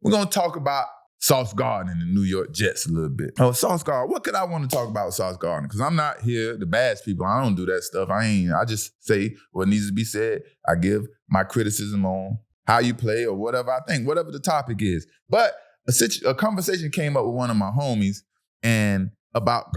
we're going to talk about Sauce Gardner and the New York Jets a little bit. Oh, Sauce Gardner. What could I want to talk about with Sauce Gardner? Because I'm not here to bash people. I don't do that stuff. I just say what needs to be said. I give my criticism on how you play or whatever I think, whatever the topic is. But a conversation came up with one of my homies and about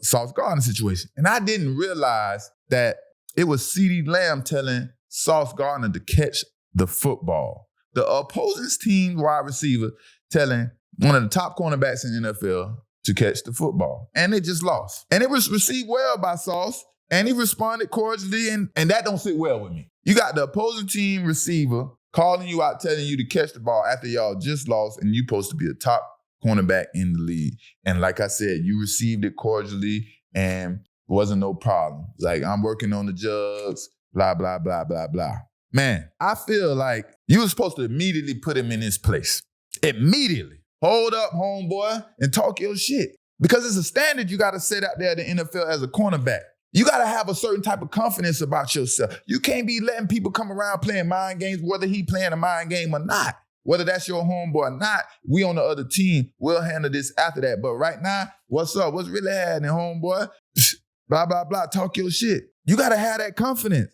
Sauce Gardner situation. And I didn't realize that it was CeeDee Lamb telling Sauce Gardner to catch the football. The opposing team wide receiver telling one of the top cornerbacks in the NFL to catch the football. And they just lost. And it was received well by Sauce, and he responded cordially, and that don't sit well with me. You got the opposing team receiver calling you out, telling you to catch the ball after y'all just lost, and you supposed to be a top cornerback in the league. And like I said, you received it cordially, and wasn't no problem. Like, I'm working on the jugs, blah, blah, blah, blah, blah. Man, I feel like you were supposed to immediately put him in his place. Immediately. Hold up, homeboy, and talk your shit. Because it's a standard you got to set out there in the NFL as a cornerback. You got to have a certain type of confidence about yourself. You can't be letting people come around playing mind games, whether he playing a mind game or not. Whether that's your homeboy or not, we on the other team, we'll handle this after that. But right now, what's up? What's really happening, homeboy? Blah, blah, blah. Talk your shit. You got to have that confidence.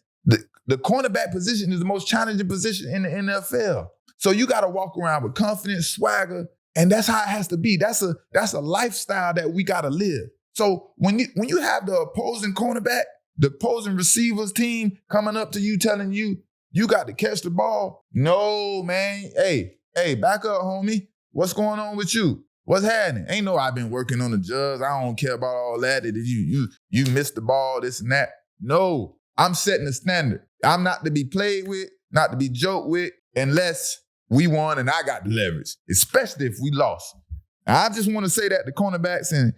The cornerback position is the most challenging position in the NFL. So you got to walk around with confidence, swagger, and that's how it has to be. That's a lifestyle that we got to live. So when you have the opposing cornerback, the opposing receivers team coming up to you telling you, you got to catch the ball. No, man. Hey, back up, homie. What's going on with you? What's happening? Ain't no I've been working on the jugs. I don't care about all that. You missed the ball, this and that. No, I'm setting the standard. I'm not to be played with, not to be joked with, unless we won and I got the leverage, especially if we lost. I just want to say that to cornerbacks and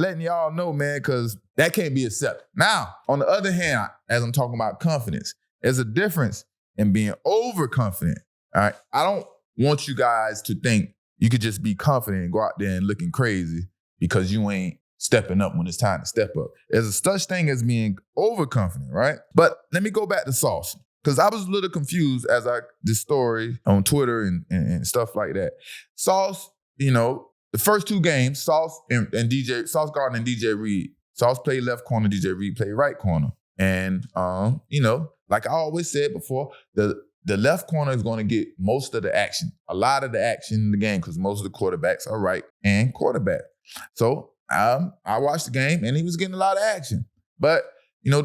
letting y'all know, man, because that can't be accepted. Now, on the other hand, as I'm talking about confidence, there's a difference in being overconfident. All right. I don't want you guys to think you could just be confident and go out there and looking crazy because you ain't stepping up when it's time to step up. There's a such thing as being overconfident, right? But let me go back to Sauce, because I was a little confused as this story on Twitter and stuff like that. Sauce, the first two games, Sauce Gardner and DJ Reed. Sauce played left corner, DJ Reed played right corner. And, like I always said before, the left corner is going to get most of the action, a lot of the action in the game, because most of the quarterbacks are right and quarterback. So I watched the game, and he was getting a lot of action. But,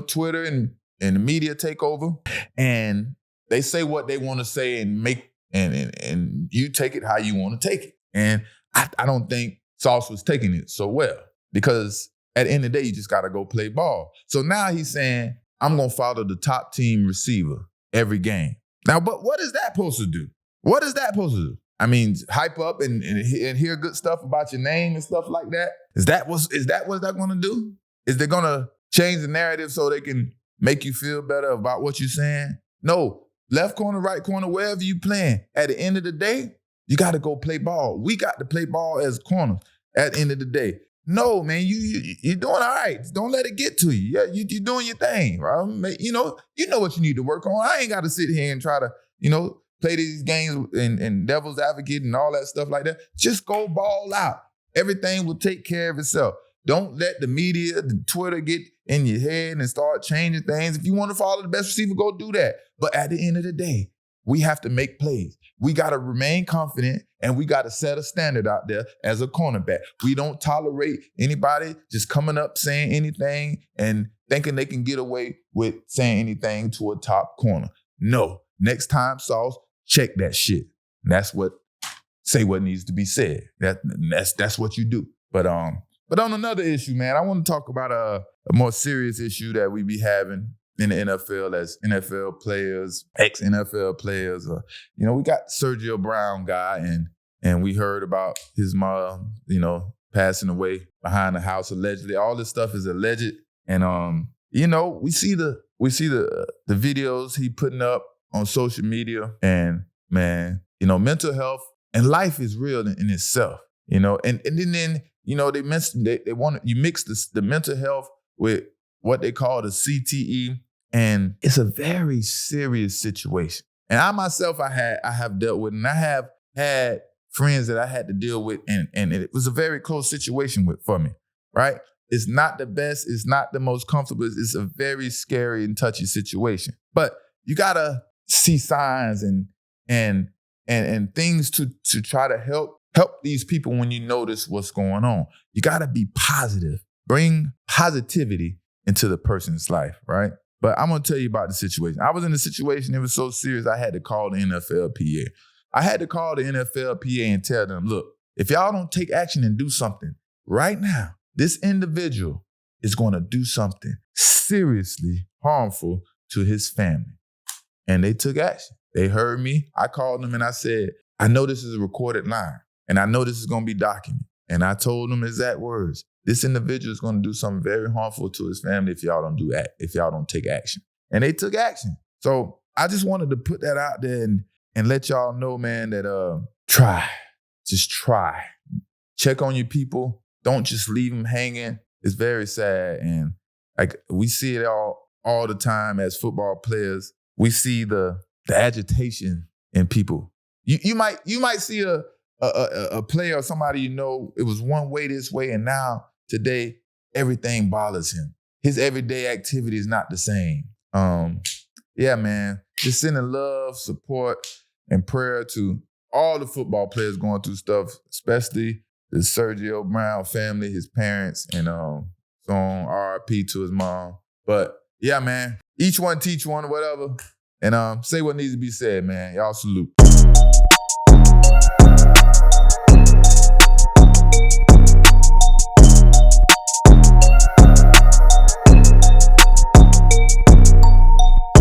Twitter and the media take over, and they say what they want to say and make, and you take it how you want to take it. And I don't think Sauce was taking it so well, because at the end of the day, you just got to go play ball. So now he's saying, I'm going to follow the top team receiver every game. Now, but what is that supposed to do? What is that supposed to do? I mean, hype up and hear good stuff about your name and stuff like that? Is that what they're going to do? Is they going to change the narrative so they can make you feel better about what you're saying? No. Left corner, right corner, wherever you playing. At the end of the day, you got to go play ball. We got to play ball as corners at the end of the day. No, man, you're doing all right. Don't let it get to you. Yeah, you're doing your thing, bro. You know what you need to work on. I ain't got to sit here and try to, play these games and devil's advocate and all that stuff like that. Just go ball out. Everything will take care of itself. Don't let the media, the Twitter get in your head and start changing things. If you want to follow the best receiver, go do that. But at the end of the day, we have to make plays. We got to remain confident, and we got to set a standard out there as a cornerback. We don't tolerate anybody just coming up saying anything and thinking they can get away with saying anything to a top corner. No. Next time, Sauce, check that shit. Say what needs to be said. That's what you do. But on another issue, man, I want to talk about a more serious issue that we be having in the NFL as NFL players, ex-NFL players. We got Sergio Brown guy, and we heard about his mom, passing away behind the house allegedly. All this stuff is alleged, and we see the videos he putting up on social media, and man, mental health and life is real in itself, and then they mentioned they want you mix the mental health with what they call the CTE, and it's a very serious situation. And I myself, I have dealt with, and I have had friends that I had to deal with, and it was a very close situation for me, right? It's not the best. It's not the most comfortable. It's a very scary and touchy situation. But you gotta see signs and things to try to help these people when you notice what's going on. You gotta be positive. Bring positivity into the person's life, right? But I'm gonna tell you about the situation. I was in a situation, it was so serious, I had to call the NFLPA. I had to call the NFLPA and tell them, look, if y'all don't take action and do something right now, this individual is gonna do something seriously harmful to his family. And they took action. They heard me. I called them and I said, I know this is a recorded line and I know this is gonna be documented. And I told them exact words. This individual is going to do something very harmful to his family if y'all don't take action. And they took action. So I just wanted to put that out there and let y'all know, man, that just try. Check on your people. Don't just leave them hanging. It's very sad. And like we see it all the time as football players. We see the agitation in people. You might see a player or somebody you know, it was one way this way, and now today everything bothers him. His everyday activity is not the same. Yeah, man, just sending love, support, and prayer to all the football players going through stuff, especially the Sergio Brown family, his parents, and so on, RIP to his mom. But yeah, man, each one teach one, whatever, and say what needs to be said, man. Y'all salute.